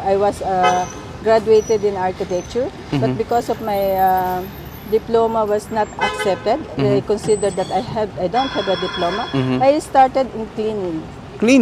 I was graduated in architecture, but because of my diploma was not accepted, they considered that I don't have a diploma. I started in cleaning.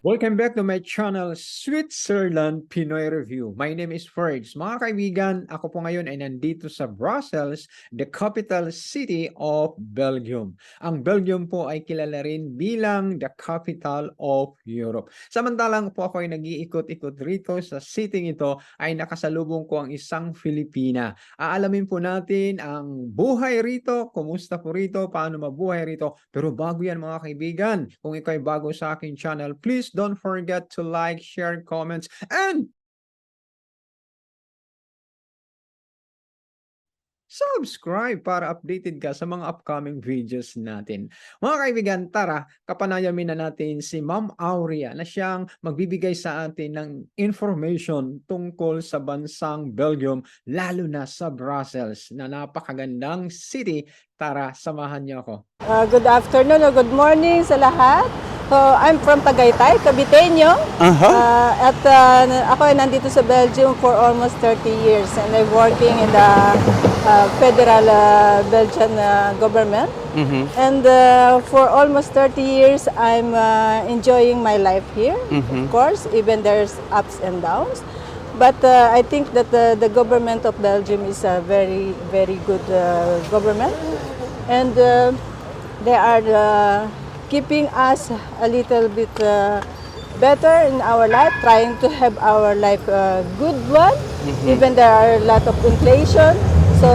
Welcome back to my channel, Switzerland Pinoy Review. My name is Fergs. Mga kaibigan, ako po ngayon ay nandito sa Brussels, the capital city of Belgium. Ang Belgium po ay kilala rin bilang the capital of Europe. Samantalang po ako ay nag-iikot-ikot rito sa city ito, ay nakasalubong ko ang isang Filipina. Aalamin po natin ang buhay rito, kumusta po rito, paano mabuhay rito. Pero bago yan mga kaibigan, kung ikaw ay bago sa aking channel, please don't forget to like, share, comments, and subscribe para updated ka sa mga upcoming videos natin. Mga kaibigan, tara, kapanayamin na natin si Ma'am Aurea na siyang magbibigay sa atin ng information tungkol sa bansang Belgium, lalo na sa Brussels, na napakagandang city. Tara, samahan niyo ako. Good afternoon or good morning sa lahat. So, I'm from Tagaytay, Caviteño. At ako ay nandito sa Belgium for almost 30 years and I'm working in the federal Belgian government. And for almost 30 years, I'm enjoying my life here. Of course, even there's ups and downs. But I think that the government of Belgium is a very, very good government. And they are keeping us a little bit better in our life, trying to have our life a good one. Even there are a lot of inflation. So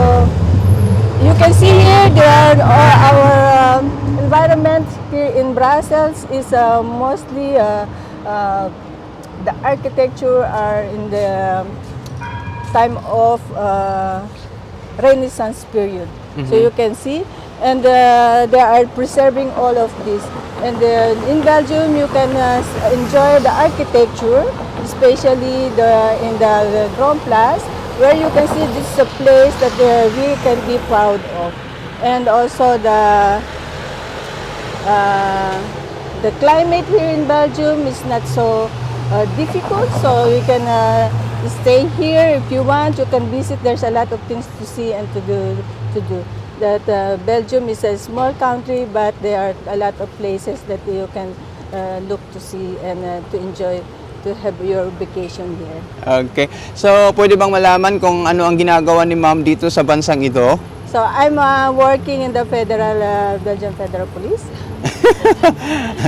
you can see here there are our environment here in Brussels is mostly the architecture are in the time of Renaissance period. So you can see. And they are preserving all of this. And in Belgium, you can enjoy the architecture, especially in the Grand Place, where you can see this is a place that we can be proud of. And also the climate here in Belgium is not so difficult, so you can stay here if you want. You can visit. There's a lot of things to see and to do. That Belgium is a small country, but there are a lot of places that you can look to see and to enjoy, to have your vacation here. Okay. So, pwede bang malaman kung ano ang ginagawa ni Ma'am dito sa bansang ito? So, I'm working in the Belgian Federal Police.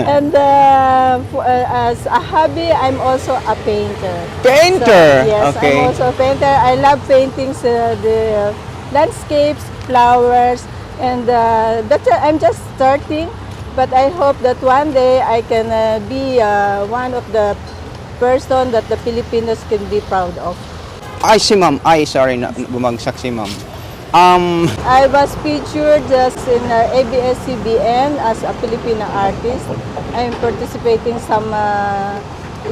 And as a hobby, I'm also a painter. Painter? So, yes, Okay. I'm also a painter. I love paintings, the landscapes, flowers, and I'm just starting, but I hope that one day I can be one of the person that the Filipinos can be proud of. Ay, si Ma'am. Ay, sorry, bumagsak si Ma'am. I was featured just in ABS-CBN as a Filipino artist. I'm participating some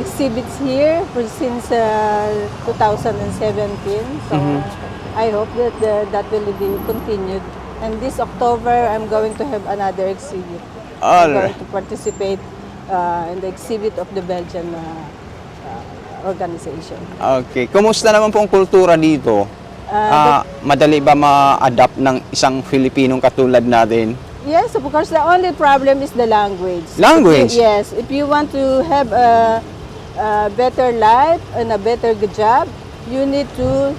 exhibits here since 2017. So I hope that that will be continued. And this October, I'm going to have another exhibit. I'm going to participate in the exhibit of the Belgian organization. Okay. Kumusta naman po ang kultura dito? Madali ba ma-adapt ng isang Filipinong katulad natin? Yes, of course. The only problem is the language. Language? Yes. If you want to have a better life and a better job, you need to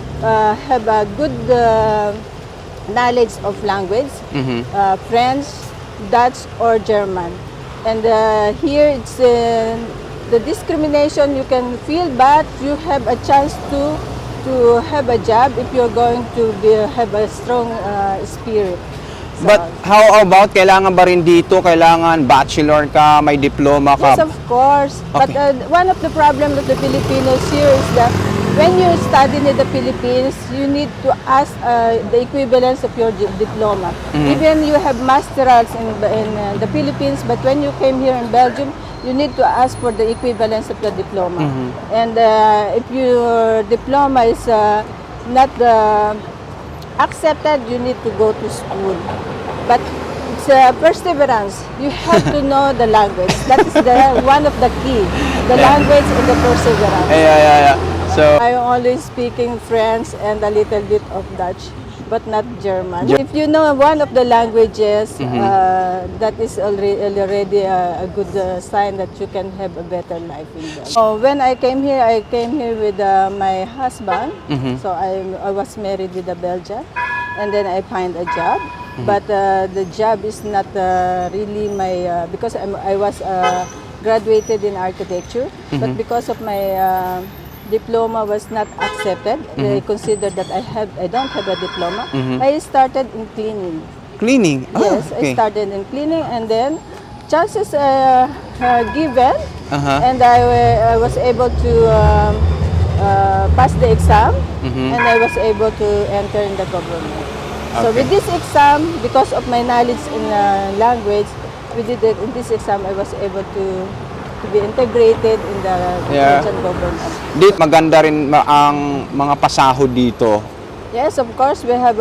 have a good knowledge of language, French, Dutch, or German. And here it's the discrimination you can feel, but you have a chance to have a job if you're going to have a strong spirit. So, But how about, kailangan ba rin dito, kailangan bachelor ka, may diploma ka? yes, of course. Okay. But one of the problems of the Filipinos here is that when you study in the Philippines, you need to ask the equivalence of your diploma. Even you have masterals in the Philippines, but when you came here in Belgium, you need to ask for the equivalence of the diploma. And if your diploma is not accepted, you need to go to school. But it's perseverance. You have to know the language. That is one of the key. The language and the perseverance. Yeah. So, I'm only speaking French and a little bit of Dutch, but not German. If you know one of the languages, that is already a good sign that you can have a better life in Belgium. So when I came here with my husband. So I was married with a Belgian, and then I find a job. But the job is not really my, because I was graduated in architecture, but because of my diploma was not accepted, they considered that I don't have a diploma. I started in cleaning. cleaning. Yes, I started in cleaning, and then chances given, and I was able to pass the exam, and I was able to enter in the government. So with this exam, because of my knowledge in language, in this exam, I was able to be integrated in the Belgian government. Dito maganda rin ang mga pasahod dito. Yes, of course, we have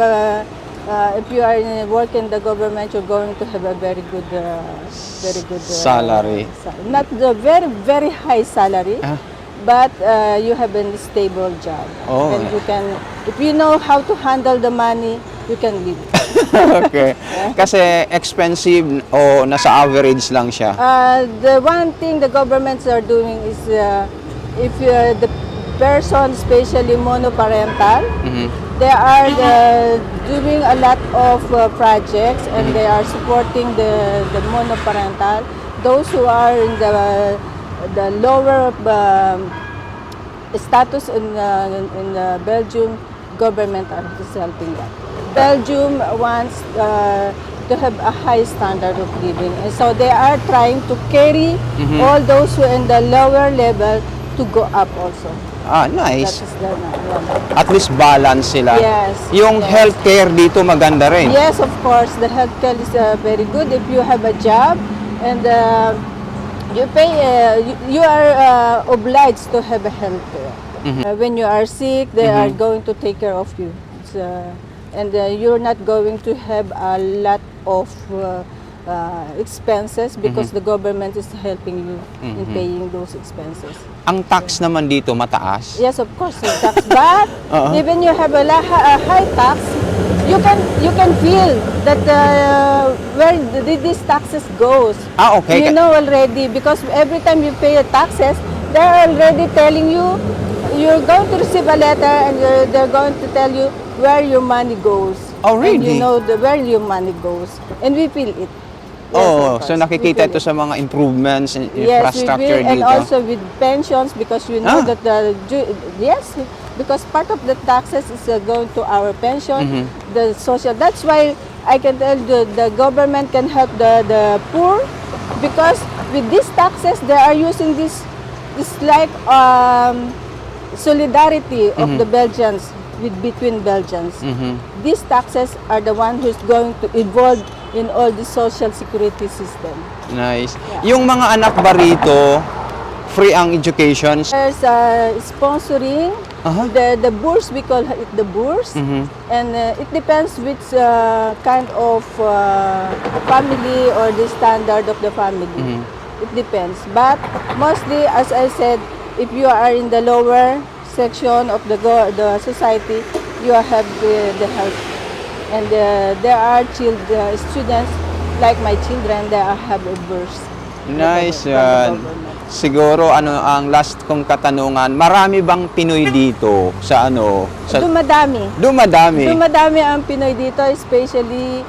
if you are working in the government, you're going to have a very good Salary. Not the very high salary, but you have a stable job. Oh. And you can, if you know how to handle the money, you can live. Okay. Kasi expensive o nasa average lang siya. The one thing the governments are doing is if the person, especially monoparental, they are doing a lot of projects, and they are supporting the monoparental. Those who are in the lower status in the Belgium government are just helping that. Belgium wants to have a high standard of living, and so they are trying to carry all those who are in the lower level to go up also. Nice. That is the At least balance sila. Yes. Yung Yes. healthcare dito maganda rin. Yes, of course, the healthcare is very good if you have a job, and you pay. You are obliged to have a healthcare. When you are sick, they are going to take care of you. It's, and you're not going to have a lot of expenses because the government is helping you in paying those expenses. Ang tax naman dito mataas. Yes, of course, the tax. But even you have a high tax, you can feel that where these taxes goes. Okay. You know already, because every time you pay the taxes, they're already telling you you're going to receive a letter, and they're going to tell you where your money goes. Oh, really? And you know where your money goes, and we feel it. Yes, of So course. nakikita We feel ito sa mga improvements in Yes, we infrastructure will, and dito. also with pensions, because you know that yes, because part of the taxes is going to our pension, the social. That's why I can tell you the government can help the poor, because with these taxes they are using this like solidarity of the Belgians between Belgians. These taxes are the one who's going to evolve in all the social security system. Nice. Yung mga anak ba rito, free ang education? There's sponsoring, the bourse, we call it the bourse, and it depends which kind of family or the standard of the family. It depends. But mostly, as I said, if you are in the lower section of the society, you have the help. And there are students, like my children, they have a burst. Nice from the yan. government. Siguro ang last kong katanungan, marami bang Pinoy dito sa Dumadami. Dumadami. Dumadami ang Pinoy dito, especially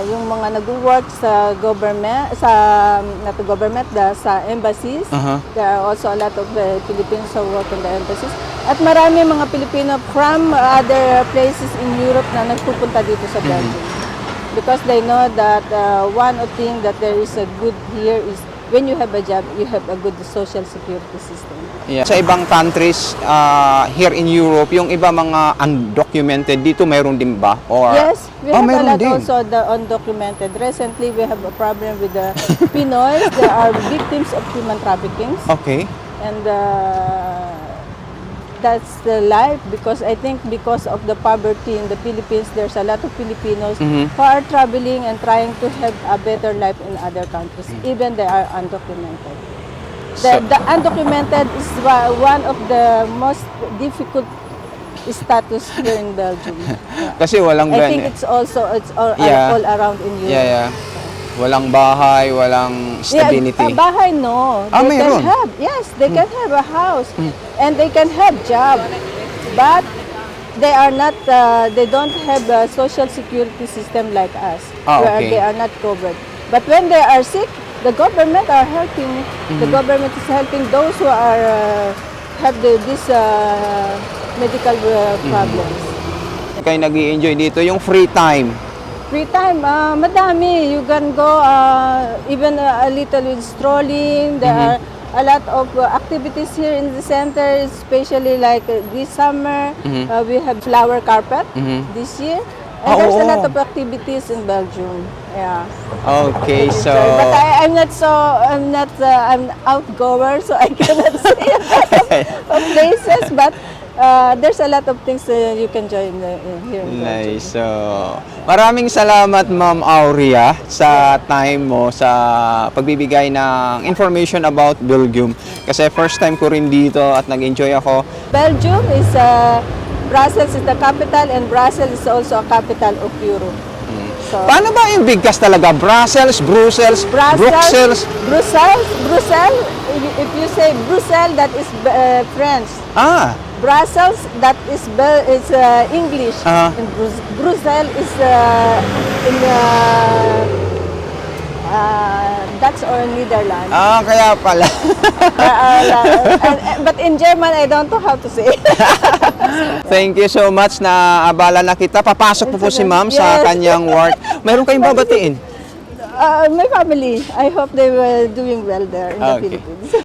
yung mga nag-work sa government, sa embassies. There are also a lot of Filipinos who work in the embassies. At marami mga Pilipino from other places in Europe na nagpupunta dito sa Belgium. Because they know that one thing that there is a good here is when you have a job, you have a good social security system. Yeah. Sa ibang countries here in Europe, yung iba mga undocumented dito, mayroon din ba? Or, Yes, we have a mayroon lot din. also the undocumented. Recently, we have a problem with the Pinoys. They are victims of human trafficking. Okay. And that's the life, because I think because of the poverty in the Philippines, there's a lot of Filipinos who are traveling and trying to have a better life in other countries, even they are undocumented. The undocumented is one of the most difficult status here in Belgium. Yeah. Kasi walang I think it's all around in Europe. Yeah. Walang bahay, walang stability. Yeah, bahay no. They mayroon. can have, yes, they can have a house and they can have job. But they are not, they don't have a social security system like us, where okay. they are not covered. But when they are sick, the government are helping. The government is helping those who are have these medical problems. Kayo nag-i-enjoy dito yung free time. Free time, madami. You can go even a little with strolling. There are a lot of activities here in the center, especially like this summer. We have flower carpet this year. And there's a lot of activities in Belgium. Yeah. Okay, so But I'm I'm outgoer, so I cannot see a lot of places. But there's a lot of things you can join here in Belgium. nice. So, maraming salamat Ma'am Aurea sa time mo sa pagbibigay ng information about Belgium. Kasi first time ko rin dito at nag-enjoy ako. Belgium is Brussels is the capital, and Brussels is also a capital of Europe. So, Paano ba yung bigkas talaga? Brussels. Brussels. If you say Brussels, that is French. Brussels, that is English. And Brussels is Dutch or Netherlands. Kaya pala. But in German, I don't know how to say. Thank you so much na abala na kita. Papasok po si Ma'am sa kanyang work. Mayroon kayong babatiin? My family. I hope they were doing well there in the Philippines.